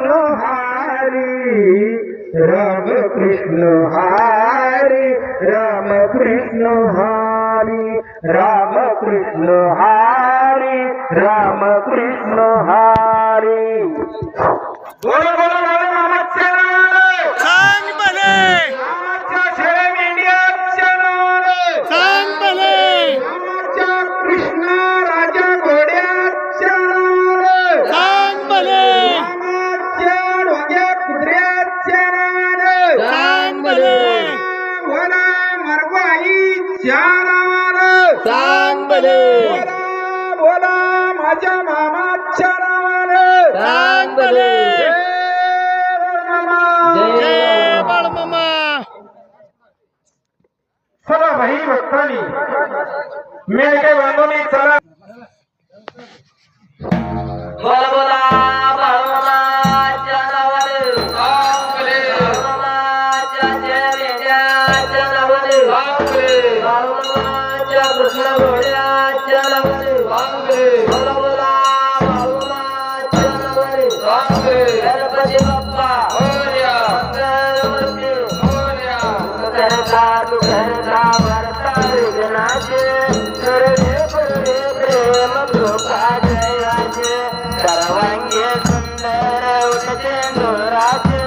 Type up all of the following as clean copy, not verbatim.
कृष्ण हरी राम कृष्ण हरी राम कृष्ण हरी राम कृष्ण हरी राम कृष्ण हरी बोला बोला बोला मामाच्या नावानं सांग भले मामाच्या शेरे मेंढ्याच्या नावानं सांग भले मामाच्या कृष्ण राजा घोड्याच्या नावानं सांग भले मामाच्या डोंग्या कुत्र्याच्या नावानं सांग भले बोला मरवाईच्या नावानं सांग भले बोला बोला माझ्या मामाच्या नावानं सांग भले जय बाळमामा चला भाई भक्तांनी मेळके बांधून चला बोला बोला बाळमामाच्या नावानं बाळमामाच्या मेंढ्याच्या नावानं बाळमामाच्या कृष्ण घोड्याच्या नावानं बोला बोला बाळमामाच्या नावानं गणपती बाप्पा करता भरता विघ्नाचे करडे करडे प्रेम कृपा जयाचे सर्वांगे सुंदर उठते डोराचे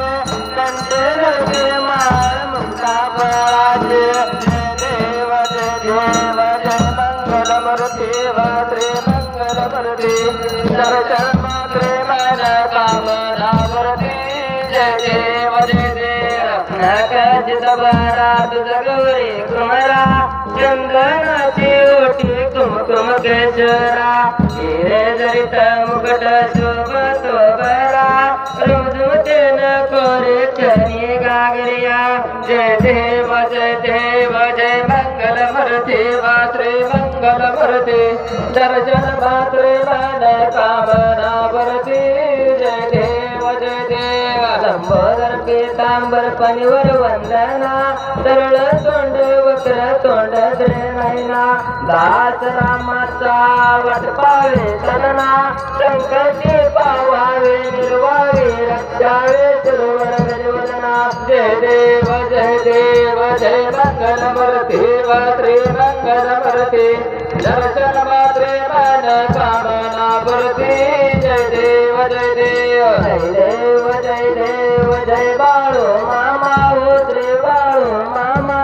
कंठे लगे माळ मुक्ता फळाचे देव देव जय मंगल मूर्ती श्री मंगल मूर्ती दर्शन मात्रे मन कामना मूर्ती जय देव जय देव नकाजित बारा तुझ गौरी कुमरा चंदनाची ओटी कुमकुम केशरा हिरे जरित मुकुट शोभत बरा रुजुतेन कोरे चनी गागरिया जय देव जय मंगल मूर्ती श्री मंगल मूर्ती दर्शन मात्रे मन कामना मूर्ती जय देव लंबोदर पीतांबर पनिवर वंदना सरळ तोंड वक्र तोंड नैना दास रामाचा वट पावे सनना संकटी पावावे निर्वावे रक्षावे सुरवर गजवदना जय देव जय मंगल मूर्ती श्री मंगल मूर्ती दर्शन मात्रे मन कामना मूर्ती जय देव जय बाळू मामा हो श्री बाळू मामा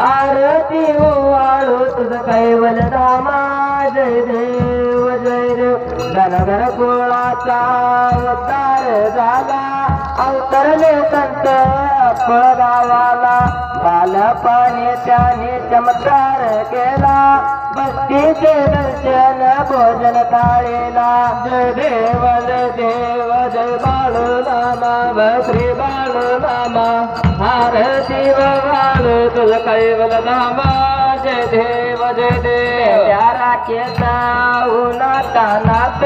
आरती हो वाळू तुझ कैवल धामा जय देव धनगर कुळाचा अवतार झाला अवतरले संत गावाला बालपणी त्याने चमत्कार केला भक्तीचे दर्शन भोजन थाळीला जय देव जय बाळू नामा श्री बाळू नामा आरती बाळू तुझ कैवल नामा जय देव त्या राखेचा उन्हातानात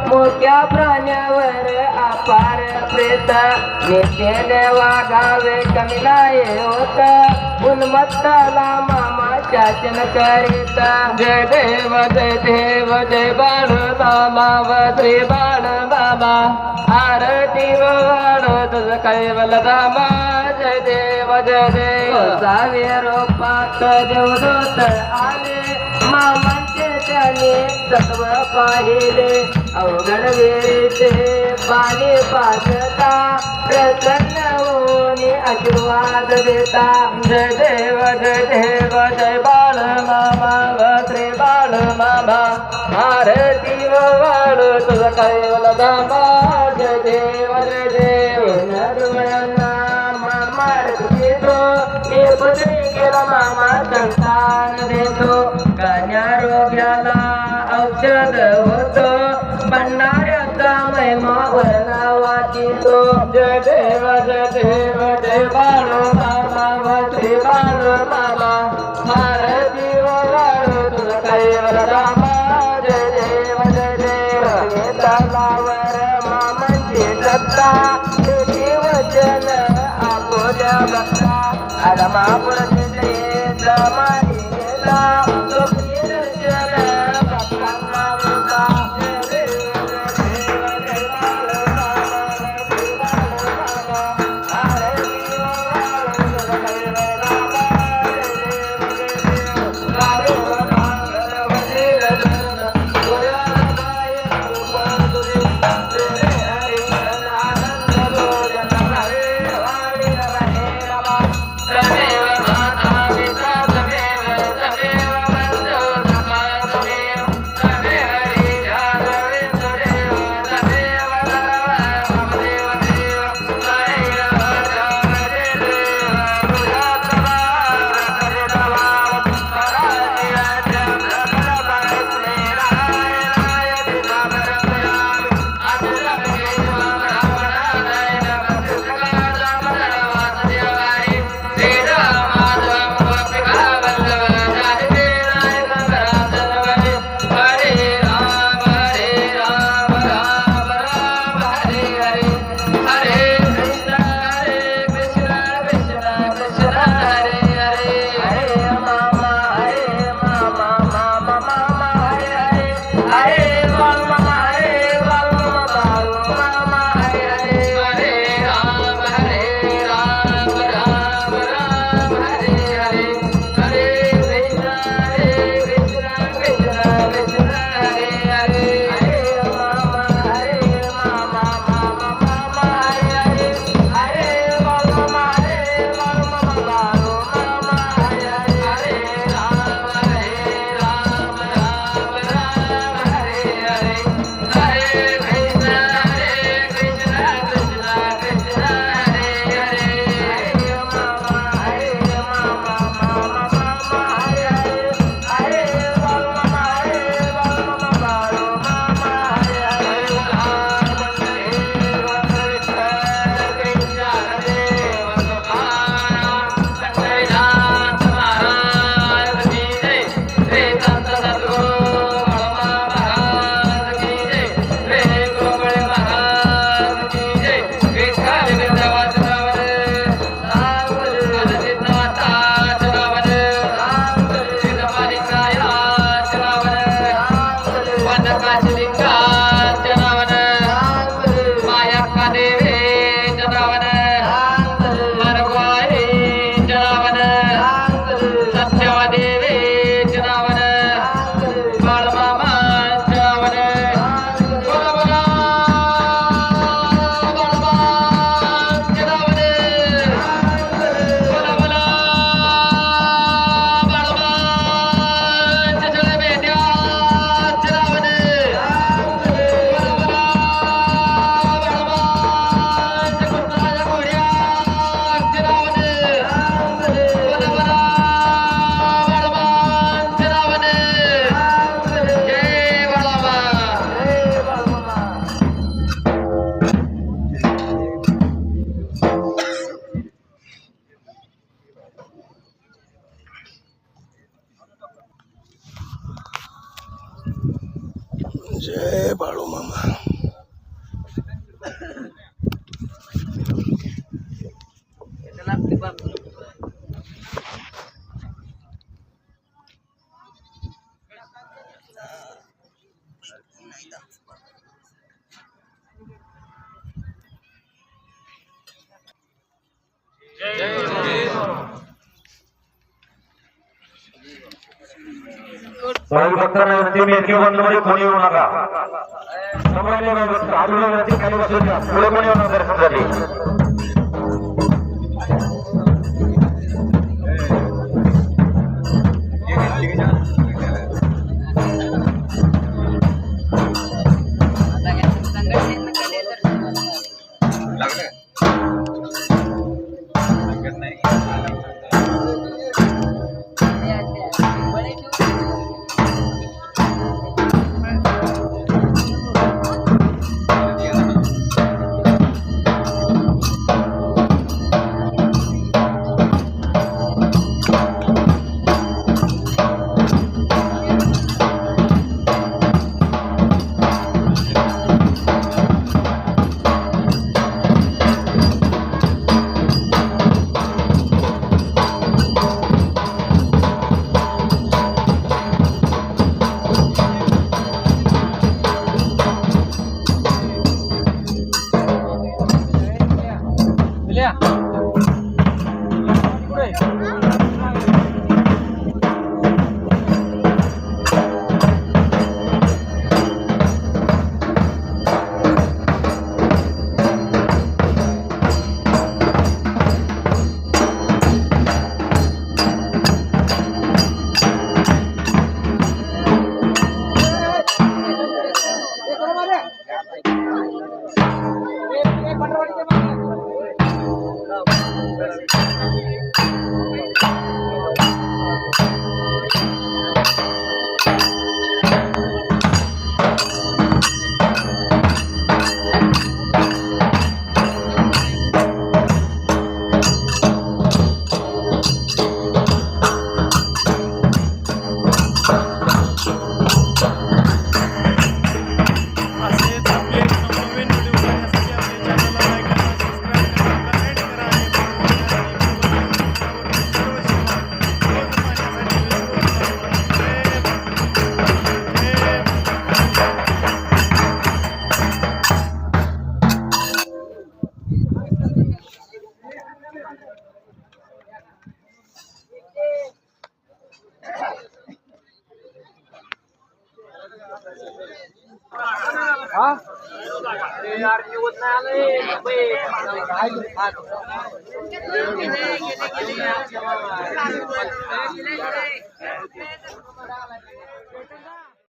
मोठ्या प्राण्यावर अपार प्रेत नित्याने वागावे कमी नाही होत उन्मत्ताला मामा शासन करीत जय देव जय बाळू नामा श्री बाळू नामा आरती बाळू तुझ कैवल नामा जय देव सावे रोपात देवदूत आले मामांचे त्याने सत्व पाहिले अवघड वेळेचे पाणी पाजता प्रसन्न होऊन आशीर्वाद देता जय देव जय बाळ मामा श्री बाळ मामा आरती बाळू तुझ कैवल धामा जय देव नरवळना मामा देतो मी पुत्री केला मामा संतान देतो कन्या रोग्याला औषध होतो बनणाऱ्याचा महिमा वर्णावाचितो जय देव जय बाळू मामा श्री बाळू मामा आरती बाळू तुझ कैवल धामा जय देव तलावर मामांची सत्ता वचन आपोल्या भक्ता आदमापुर समाधी गेला भक्तांना जय बाळू मामा. भाई भक्तांना विनंती मेरकी बंधूमध्ये कोणी येऊ नका. समोरले बाजूला विनंती खाली बसू द्या. पुढे कोणी येऊ नका दर्शनासाठी. हा